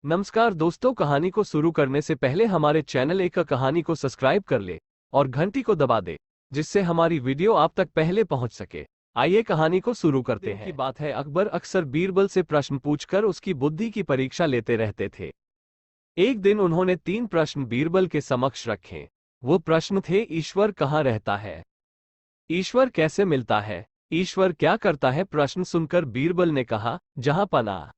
नमस्कार दोस्तों, कहानी को शुरू करने से पहले हमारे चैनल एक कहानी को सब्सक्राइब कर ले और घंटी को दबा दे, जिससे हमारी वीडियो आप तक पहले पहुंच सके। आइए कहानी को शुरू करते हैं। की बात है, अकबर अक्सर बीरबल से प्रश्न पूछकर उसकी बुद्धि की परीक्षा लेते रहते थे। एक दिन उन्होंने 3 प्रश्न बीरबल के समक्ष रखे। वो प्रश्न थे: ईश्वर कहाँ रहता है? ईश्वर कैसे मिलता है? ईश्वर क्या करता है? प्रश्न सुनकर बीरबल ने कहा, जहां पनाह।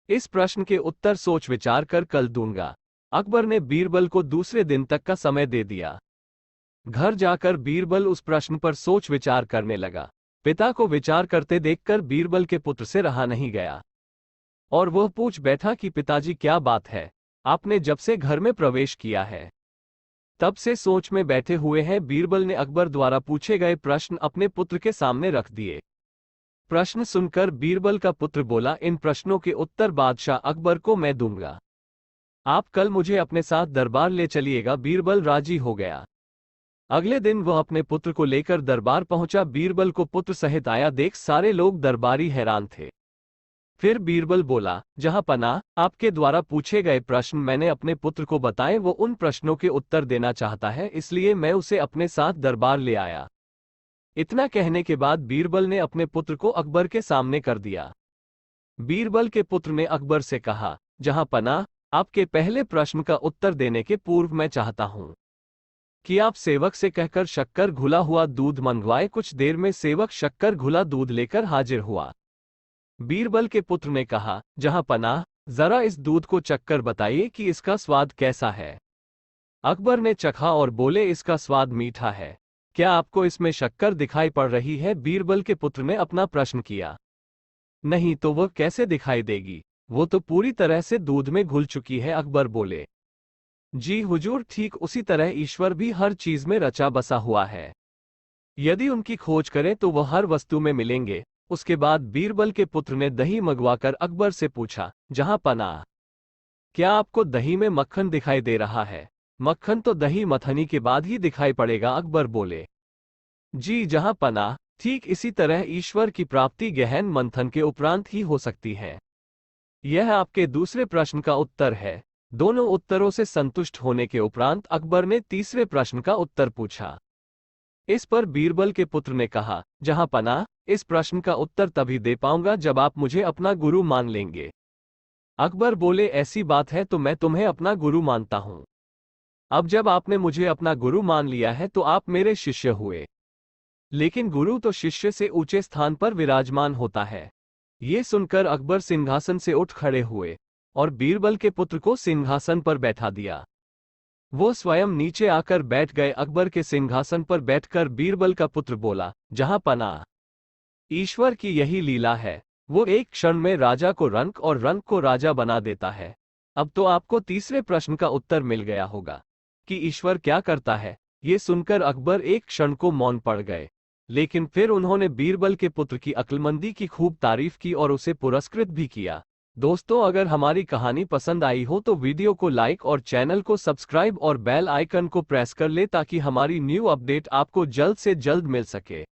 इस प्रश्न के उत्तर सोच विचार कर कल दूंगा। अकबर ने बीरबल को दूसरे दिन तक का समय दे दिया। घर जाकर बीरबल उस प्रश्न पर सोच विचार करने लगा। पिता को विचार करते देखकर बीरबल के पुत्र से रहा नहीं गया और वह पूछ बैठा कि पिताजी, क्या बात है? आपने जब से घर में प्रवेश किया है तब से सोच में बैठे हुए हैं। बीरबल ने अकबर द्वारा पूछे गए प्रश्न अपने पुत्र के सामने रख दिए। प्रश्न सुनकर बीरबल का पुत्र बोला, इन प्रश्नों के उत्तर बादशाह अकबर को मैं दूंगा। आप कल मुझे अपने साथ दरबार ले चलिएगा। बीरबल राजी हो गया। अगले दिन वह अपने पुत्र को लेकर दरबार पहुंचा। बीरबल को पुत्र सहित आया देख सारे लोग दरबारी हैरान थे। फिर बीरबल बोला, जहां पनाह, आपके द्वारा पूछे गए प्रश्न मैंने अपने पुत्र को बताए। वो उन प्रश्नों के उत्तर देना चाहता है, इसलिए मैं उसे अपने साथ दरबार ले आया। इतना कहने के बाद बीरबल ने अपने पुत्र को अकबर के सामने कर दिया। बीरबल के पुत्र ने अकबर से कहा, जहां पनाह, आपके पहले प्रश्न का उत्तर देने के पूर्व मैं चाहता हूं कि आप सेवक से कहकर शक्कर घुला हुआ दूध मंगवाए। कुछ देर में सेवक शक्कर घुला दूध लेकर हाजिर हुआ। बीरबल के पुत्र ने कहा, जहां पनाह, जरा इस दूध को चखकर बताइए कि इसका स्वाद कैसा है। अकबर ने चखा और बोले, इसका स्वाद मीठा है। क्या आपको इसमें शक्कर दिखाई पड़ रही है? बीरबल के पुत्र ने अपना प्रश्न किया। नहीं तो वह कैसे दिखाई देगी? वो तो पूरी तरह से दूध में घुल चुकी है। अकबर बोले, जी हुजूर, ठीक उसी तरह ईश्वर भी हर चीज में रचा बसा हुआ है। यदि उनकी खोज करें तो वह हर वस्तु में मिलेंगे। उसके बाद बीरबल के पुत्र ने दही मंगवाकर अकबर से पूछा, जहां पनाह, क्या आपको दही में मक्खन दिखाई दे रहा है? मक्खन तो दही मथनी के बाद ही दिखाई पड़ेगा। अकबर बोले, जी जहां पनाह, ठीक इसी तरह ईश्वर की प्राप्ति गहन मंथन के उपरांत ही हो सकती है। यह आपके दूसरे प्रश्न का उत्तर है। दोनों उत्तरों से संतुष्ट होने के उपरांत अकबर ने तीसरे प्रश्न का उत्तर पूछा। इस पर बीरबल के पुत्र ने कहा, जहां पनाह, इस प्रश्न का उत्तर तभी दे पाऊंगा जब आप मुझे अपना गुरु मान लेंगे। अकबर बोले, ऐसी बात है तो मैं तुम्हें अपना गुरु मानता हूं। अब जब आपने मुझे अपना गुरु मान लिया है तो आप मेरे शिष्य हुए। लेकिन गुरु तो शिष्य से ऊंचे स्थान पर विराजमान होता है। ये सुनकर अकबर सिंहासन से उठ खड़े हुए और बीरबल के पुत्र को सिंहासन पर बैठा दिया। वो स्वयं नीचे आकर बैठ गए। अकबर के सिंहासन पर बैठकर बीरबल का पुत्र बोला, जहां पनाह, ईश्वर की यही लीला है। वो एक क्षण में राजा को रंक और रंक को राजा बना देता है। अब तो आपको तीसरे प्रश्न का उत्तर मिल गया होगा कि ईश्वर क्या करता है। ये सुनकर अकबर एक क्षण को मौन पड़ गए, लेकिन फिर उन्होंने बीरबल के पुत्र की अक्लमंदी की खूब तारीफ की और उसे पुरस्कृत भी किया। दोस्तों, अगर हमारी कहानी पसंद आई हो तो वीडियो को लाइक और चैनल को सब्सक्राइब और बेल आइकन को प्रेस कर ले ताकि हमारी न्यू अपडेट आपको जल्द से जल्द मिल सके।